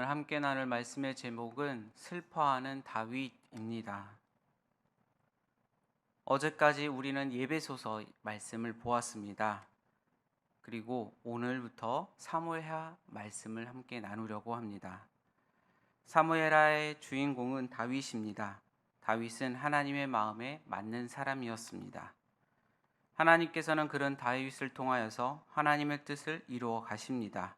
오늘 함께 나눌 말씀의 제목은 슬퍼하는 다윗입니다. 어제까지 우리는 예배소서 말씀을 보았습니다. 그리고 오늘부터 사무엘하 말씀을 함께 나누려고 합니다. 사무엘하의 주인공은 다윗입니다. 다윗은 하나님의 마음에 맞는 사람이었습니다. 하나님께서는 그런 다윗을 통하여서 하나님의 뜻을 이루어 가십니다.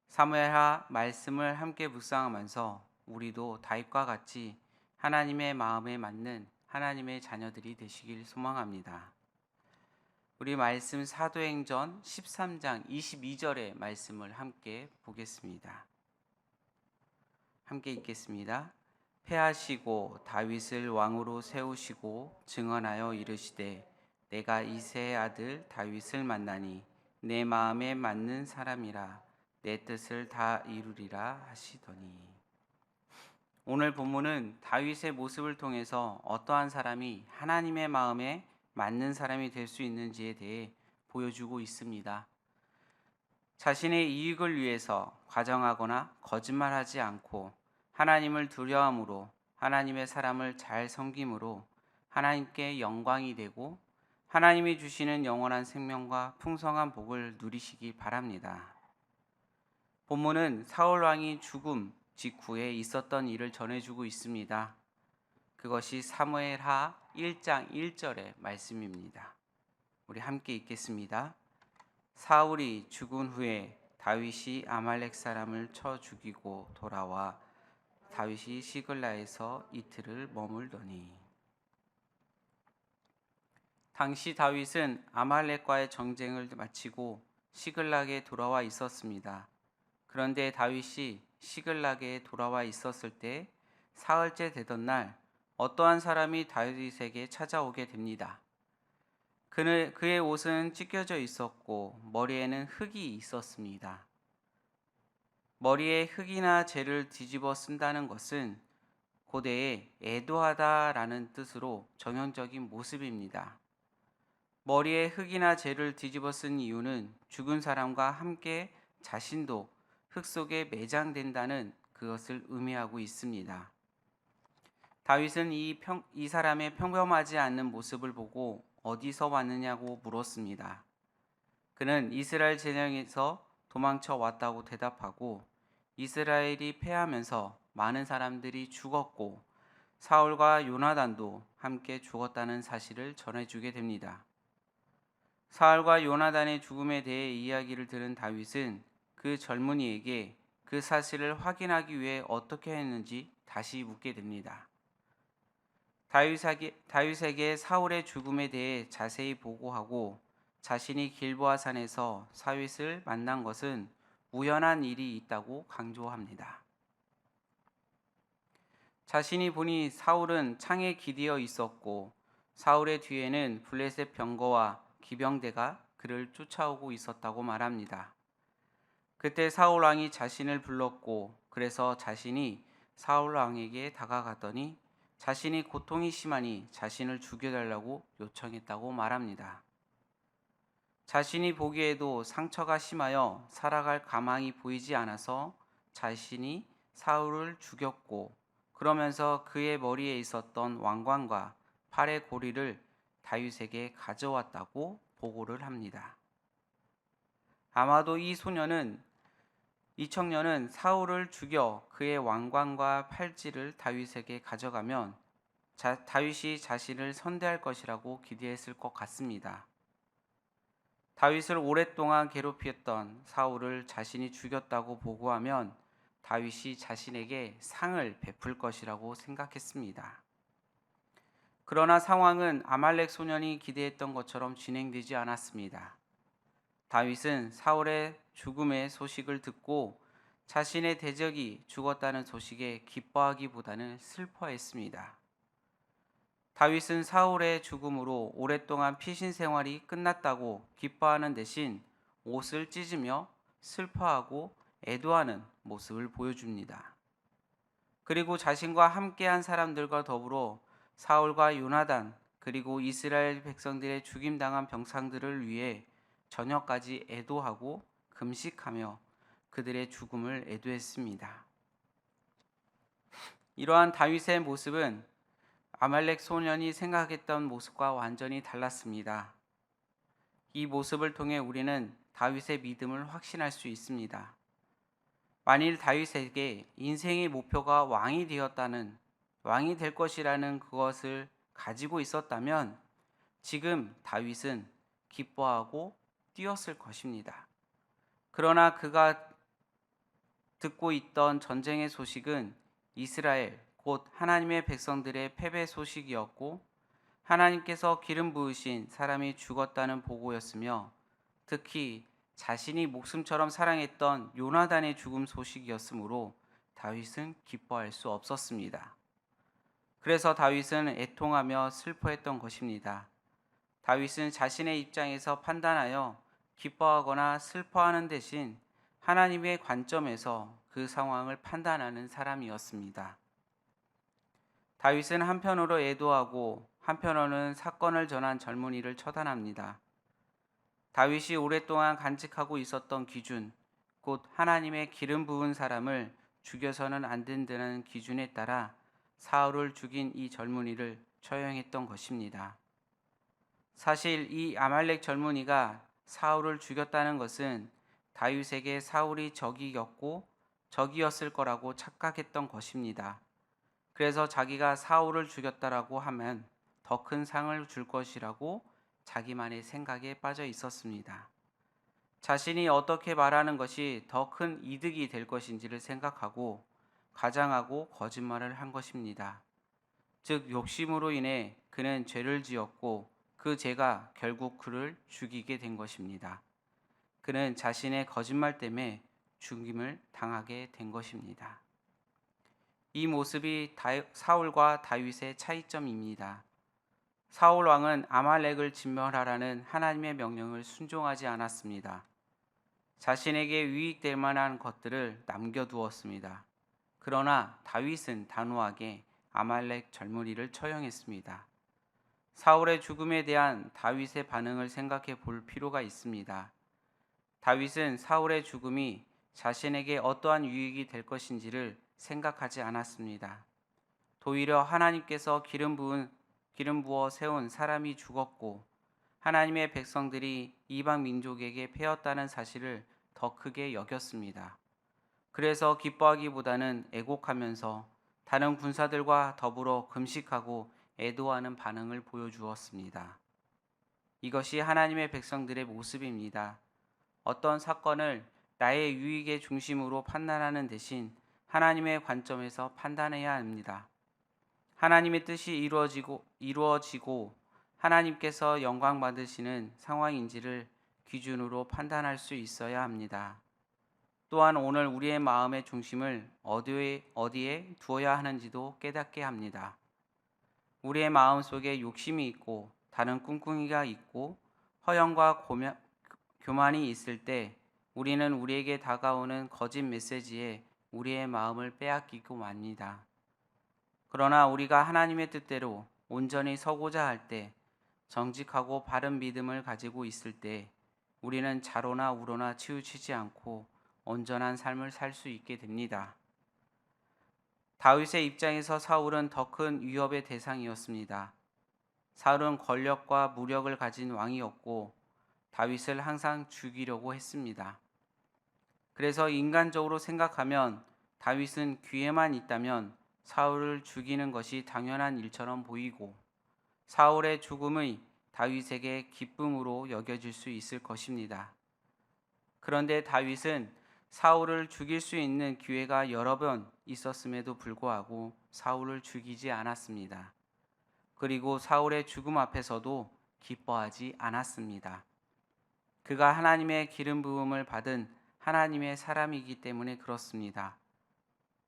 사무엘하 말씀을 함께 묵상하면서 우리도 다윗과 같이 하나님의 마음에 맞는 하나님의 자녀들이 되시길 소망합니다. 우리 말씀 사도행전 13장 22절의 말씀을 함께 보겠습니다. 함께 읽겠습니다. 패하시고 다윗을 왕으로 세우시고 증언하여 이르시되 내가 이새의 아들 다윗을 만나니 내 마음에 맞는 사람이라 내 뜻을 다 이루리라 하시더니. 오늘 본문은 다윗의 모습을 통해서 어떠한 사람이 하나님의 마음에 맞는 사람이 될 수 있는지에 대해 보여주고 있습니다. 자신의 이익을 위해서 과정하거나 거짓말하지 않고 하나님을 두려움으로 하나님의 사람을 잘 섬김으로 하나님께 영광이 되고 하나님이 주시는 영원한 생명과 풍성한 복을 누리시기 바랍니다. 본문은 사울 왕이 죽음 직후에 있었던 일을 전해주고 있습니다. 그것이 사무엘하 1장 1절의 말씀입니다. 우리 함께 읽겠습니다. 사울이 죽은 후에 다윗이 아말렉 사람을 쳐 죽이고 돌아와 다윗이 시글라에서 이틀을 머물더니. 당시 다윗은 아말렉과의 전쟁을 마치고 시글락에 돌아와 있었습니다. 그런데 다윗이 시글락에 돌아와 있었을 때 사흘째 되던 날 어떠한 사람이 다윗에게 찾아오게 됩니다. 그의 옷은 찢겨져 있었고 머리에는 흙이 있었습니다. 머리에 흙이나 재를 뒤집어 쓴다는 것은 고대에 애도하다라는 뜻으로 정형적인 모습입니다. 머리에 흙이나 재를 뒤집어 쓴 이유는 죽은 사람과 함께 자신도 흙 속에 매장된다는 그것을 의미하고 있습니다. 다윗은 이 사람의 평범하지 않는 모습을 보고 어디서 왔느냐고 물었습니다. 그는 이스라엘 진영에서 도망쳐 왔다고 대답하고 이스라엘이 패하면서 많은 사람들이 죽었고 사울과 요나단도 함께 죽었다는 사실을 전해주게 됩니다. 사울과 요나단의 죽음에 대해 이야기를 들은 다윗은 그 젊은이에게 그 사실을 확인하기 위해 어떻게 했는지 다시 묻게 됩니다. 다윗에게 사울의 죽음에 대해 자세히 보고하고 자신이 길보아 산에서 다윗을 만난 것은 우연한 일이 있다고 강조합니다. 자신이 보니 사울은 창에 기대어 있었고 사울의 뒤에는 블레셋 병거와 기병대가 그를 쫓아오고 있었다고 말합니다. 그때 사울 왕이 자신을 불렀고 그래서 자신이 사울 왕에게 다가갔더니 자신이 고통이 심하니 자신을 죽여달라고 요청했다고 말합니다. 자신이 보기에도 상처가 심하여 살아갈 가망이 보이지 않아서 자신이 사울을 죽였고 그러면서 그의 머리에 있었던 왕관과 팔의 고리를 다윗에게 가져왔다고 보고를 합니다. 아마도 이 청년은 사울을 죽여 그의 왕관과 팔찌를 다윗에게 가져가면 다윗이 자신을 선대할 것이라고 기대했을 것 같습니다. 다윗을 오랫동안 괴롭혔던 사울을 자신이 죽였다고 보고하면 다윗이 자신에게 상을 베풀 것이라고 생각했습니다. 그러나 상황은 아말렉 소년이 기대했던 것처럼 진행되지 않았습니다. 다윗은 사울의 죽음의 소식을 듣고 자신의 대적이 죽었다는 소식에 기뻐하기보다는 슬퍼했습니다. 다윗은 사울의 죽음으로 오랫동안 피신 생활이 끝났다고 기뻐하는 대신 옷을 찢으며 슬퍼하고 애도하는 모습을 보여줍니다. 그리고 자신과 함께한 사람들과 더불어 사울과 요나단 그리고 이스라엘 백성들의 죽임당한 병사들을 위해 저녁까지 애도하고 금식하며 그들의 죽음을 애도했습니다. 이러한 다윗의 모습은 아말렉 소년이 생각했던 모습과 완전히 달랐습니다. 이 모습을 통해 우리는 다윗의 믿음을 확신할 수 있습니다. 만일 다윗에게 인생의 목표가 왕이 될 것이라는 그것을 가지고 있었다면 지금 다윗은 기뻐하고 뛰었을 것입니다. 그러나 그가 듣고 있던 전쟁의 소식은 이스라엘, 곧 하나님의 백성들의 패배 소식이었고 하나님께서 기름 부으신 사람이 죽었다는 보고였으며 특히 자신이 목숨처럼 사랑했던 요나단의 죽음 소식이었으므로 다윗은 기뻐할 수 없었습니다. 그래서 다윗은 애통하며 슬퍼했던 것입니다. 다윗은 자신의 입장에서 판단하여 기뻐하거나 슬퍼하는 대신 하나님의 관점에서 그 상황을 판단하는 사람이었습니다. 다윗은 한편으로 애도하고 한편으로는 사건을 전한 젊은이를 처단합니다. 다윗이 오랫동안 간직하고 있었던 기준, 곧 하나님의 기름 부은 사람을 죽여서는 안 된다는 기준에 따라 사울을 죽인 이 젊은이를 처형했던 것입니다. 사실 이 아말렉 젊은이가 사울을 죽였다는 것은 다윗에게 사울이 적이었을 거라고 착각했던 것입니다. 그래서 자기가 사울을 죽였다라고 하면 더 큰 상을 줄 것이라고 자기만의 생각에 빠져 있었습니다. 자신이 어떻게 말하는 것이 더 큰 이득이 될 것인지를 생각하고 가장하고 거짓말을 한 것입니다. 즉 욕심으로 인해 그는 죄를 지었고 그 죄가 결국 그를 죽이게 된 것입니다. 그는 자신의 거짓말 때문에 죽임을 당하게 된 것입니다. 이 모습이 사울과 다윗의 차이점입니다. 사울 왕은 아말렉을 진멸하라는 하나님의 명령을 순종하지 않았습니다. 자신에게 유익될 만한 것들을 남겨두었습니다. 그러나 다윗은 단호하게 아말렉 젊은이를 처형했습니다. 사울의 죽음에 대한 다윗의 반응을 생각해 볼 필요가 있습니다. 다윗은 사울의 죽음이 자신에게 어떠한 유익이 될 것인지를 생각하지 않았습니다. 도리어 하나님께서 기름 부어 세운 사람이 죽었고 하나님의 백성들이 이방 민족에게 패였다는 사실을 더 크게 여겼습니다. 그래서 기뻐하기보다는 애곡하면서 다른 군사들과 더불어 금식하고 애도하는 반응을 보여주었습니다. 이것이 하나님의 백성들의 모습입니다. 어떤 사건을 나의 유익의 중심으로 판단하는 대신 하나님의 관점에서 판단해야 합니다. 하나님의 뜻이 이루어지고 하나님께서 영광 받으시는 상황인지를 기준으로 판단할 수 있어야 합니다. 또한 오늘 우리의 마음의 중심을 어디에 두어야 하는지도 깨닫게 합니다. 우리의 마음 속에 욕심이 있고 다른 꿍꿍이가 있고 허영과 교만이 있을 때 우리는 우리에게 다가오는 거짓 메시지에 우리의 마음을 빼앗기고 맙니다. 그러나 우리가 하나님의 뜻대로 온전히 서고자 할 때, 정직하고 바른 믿음을 가지고 있을 때 우리는 좌로나 우로나 치우치지 않고 온전한 삶을 살 수 있게 됩니다. 다윗의 입장에서 사울은 더 큰 위협의 대상이었습니다. 사울은 권력과 무력을 가진 왕이었고 다윗을 항상 죽이려고 했습니다. 그래서 인간적으로 생각하면 다윗은 기회만 있다면 사울을 죽이는 것이 당연한 일처럼 보이고 사울의 죽음이 다윗에게 기쁨으로 여겨질 수 있을 것입니다. 그런데 다윗은 사울을 죽일 수 있는 기회가 여러 번 있었음에도 불구하고 사울을 죽이지 않았습니다. 그리고 사울의 죽음 앞에서도 기뻐하지 않았습니다. 그가 하나님의 기름 부음을 받은 하나님의 사람이기 때문에 그렇습니다.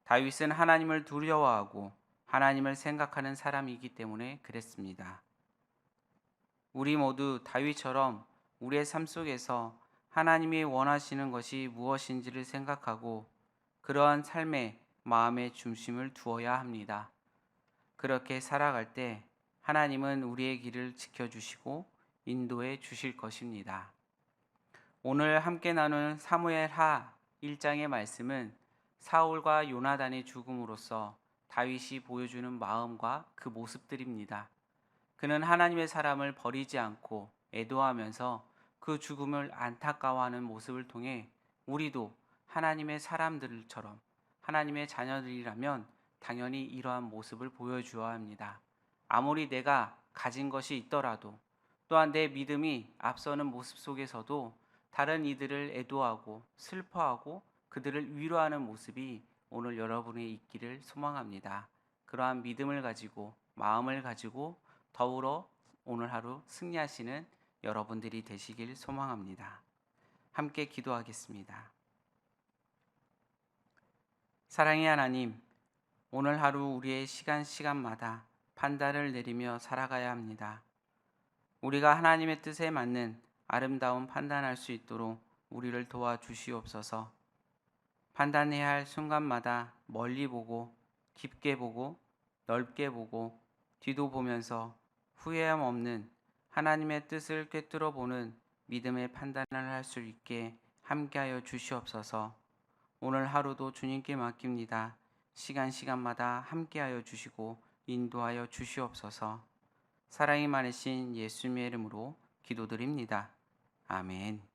다윗은 하나님을 두려워하고 하나님을 생각하는 사람이기 때문에 그랬습니다. 우리 모두 다윗처럼 우리의 삶 속에서 하나님이 원하시는 것이 무엇인지를 생각하고 그러한 삶에 마음의 중심을 두어야 합니다. 그렇게 살아갈 때 하나님은 우리의 길을 지켜주시고 인도해 주실 것입니다. 오늘 함께 나누는 사무엘하 1장의 말씀은 사울과 요나단의 죽음으로써 다윗이 보여주는 마음과 그 모습들입니다. 그는 하나님의 사람을 버리지 않고 애도하면서 그 죽음을 안타까워하는 모습을 통해 우리도 하나님의 사람들처럼 하나님의 자녀들이라면 당연히 이러한 모습을 보여주어야 합니다. 아무리 내가 가진 것이 있더라도 또한 내 믿음이 앞서는 모습 속에서도 다른 이들을 애도하고 슬퍼하고 그들을 위로하는 모습이 오늘 여러분이 있기를 소망합니다. 그러한 믿음을 가지고 마음을 가지고 더불어 오늘 하루 승리하시는 여러분들이 되시길 소망합니다. 함께 기도하겠습니다. 사랑의 하나님, 오늘 하루 우리의 시간마다 판단을 내리며 살아가야 합니다. 우리가 하나님의 뜻에 맞는 아름다운 판단할 수 있도록 우리를 도와주시옵소서. 판단해야 할 순간마다 멀리 보고 깊게 보고 넓게 보고 뒤도 보면서 후회함 없는 하나님의 뜻을 꿰뚫어 보는 믿음의 판단을 할 수 있게 함께하여 주시옵소서. 오늘 하루도 주님께 맡깁니다. 시간마다 함께하여 주시고 인도하여 주시옵소서. 사랑이 많으신 예수님의 이름으로 기도드립니다. 아멘.